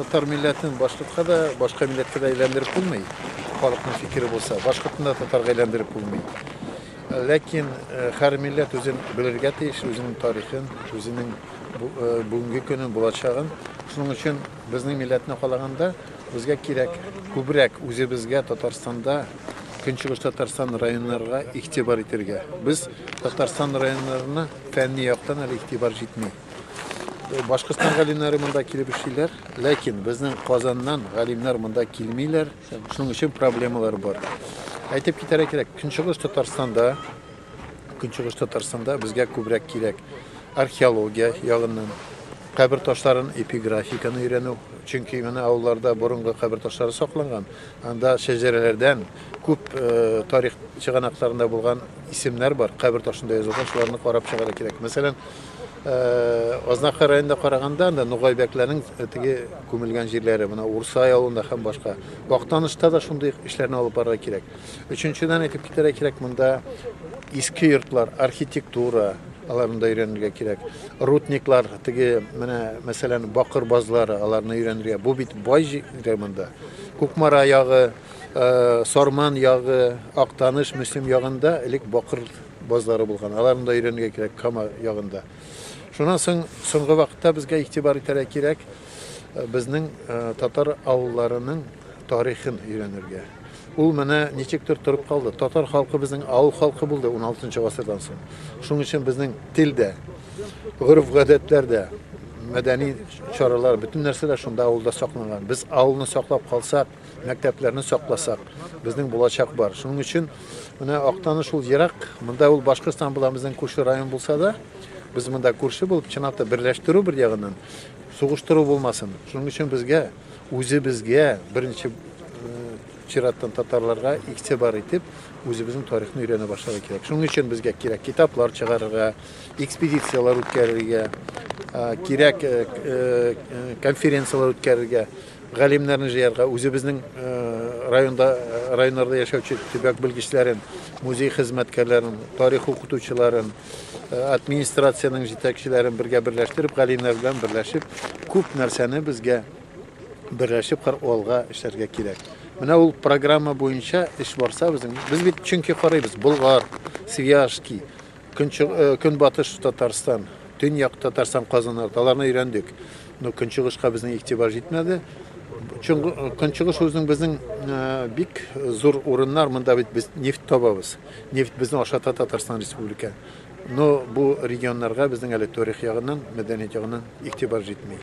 Татар милләтен башкортка да, башка милләткә дә әйләндереп булмый. Халыкның фикере булса, башкортны да татарга әйләндереп булмый. Ләкин һәр милләт үзен белергә тиеш, үзенең тарихын, үзенең бүгенге көнен, булачагын. Шуның өчен безнең милләтне калаганда безгә кирәк күбрәк үзебезгә Татарстанда, Көнчыгыш Татарстан районнарга игътибар итәргә. Без Татарстан районнарына фәнни яктан әле игътибар җитми. Башкортстан галимнәре монда килеп эшлиләр, ләкин безнең Казаннан галимнәр монда килмиләр. Шуның өчен проблемалар бар. Әйтеп китәргә кирәк, Көнчыгыш Татарстанда безгә күбрәк кирәк археология ягыннан, кабер ташларын, эпиграфиканы өйрәнү. Чөнки менә авылларда борынгы кабер ташлары сакланган. Анда шәҗәрәләрдән күп тарих чыганакларында булган исемнәр бар. Кабер ташында язылган, шуларны карап чыгарга кирәк. Мәсәлән, Азнакай районында караганда, анда Нугайбәкләрнең теге күмелгән җирләре, менә Урсай авылында һәм башка. Вактанышта да шундый эшләрне алып барырга кирәк. Өченчедән әйтеп китәргә кирәк, монда иске йортлар, архитектура, аларны өйрәнергә кирәк. Рутниклар, теге менә мәсәлән бакыр базлары, аларны өйрәнергә. Бу бит бай җир монда. Күкмара ягы, Сарман ягы, Актаныш, Мөслим ягында элек бакыр базлары булган. Аларны да өйрәнергә кирәк Кама ягында. Шуннан соң соңгы вакытта безгә игътибар итәргә кирәк безнең татар авылларының тарихын өйрәнергә. Ул менә ничектер торып калды. Татар халкы безнең авыл халкы булды 16 гасырдан соң. Шуның өчен безнең телдә, гореф-гадәтләрдә, мәдәни чаралар, бөтен нәрсәләр шунда авылда сакланган. Без авылны саклап калсак, мәктәпләрне сакласак, безнең булачак бар. Шуның өчен менә Актаныш ул ерак, монда ул Башкортстан белән безнең күрше район булса да, biz монда күрше булып, чынлапта берләштерү бер ягыннан, сугыштыру булмасын. Шуның өчен безгә, үзебезгә беренче чираттан татарларга игътибар итеп, үзебезнең тарихны өйрәнә башларга кирәк. Шуның өчен безгә кирәк китаплар чыгарырга, экспедициялар үткәрергә, кирәк конференциялар үткәрергә, галимнәрне җыярга, үзебезнең районнарда яшәүче төбәк белгечләрен, музей хезмәткәрләрен, тарих укытучыларын, администрациянең җитәкчеләрен бергә берләштереп, галимнәр белән берләшеп, күп нәрсәне безгә берләшеп алга эшләргә кирәк. Менә ул программа буенча эш барса, без бит чөнки карыйбыз, Болгар, Свияжский, Көнбатыш Татарстан, Төньяк Татарстан Казаннар, аларны өйрәндек. Но Көнчыгышка безнең игътибар җитмәде. Көнчыгыш үзенең безнең бик зур урыннар, монда бит без нефт табабыз. Нефт безнең ашата Татарстан Республика. Но бу регионнарга безнең әле тарих ягыннан, мәдәният ягыннан игътибар җитми.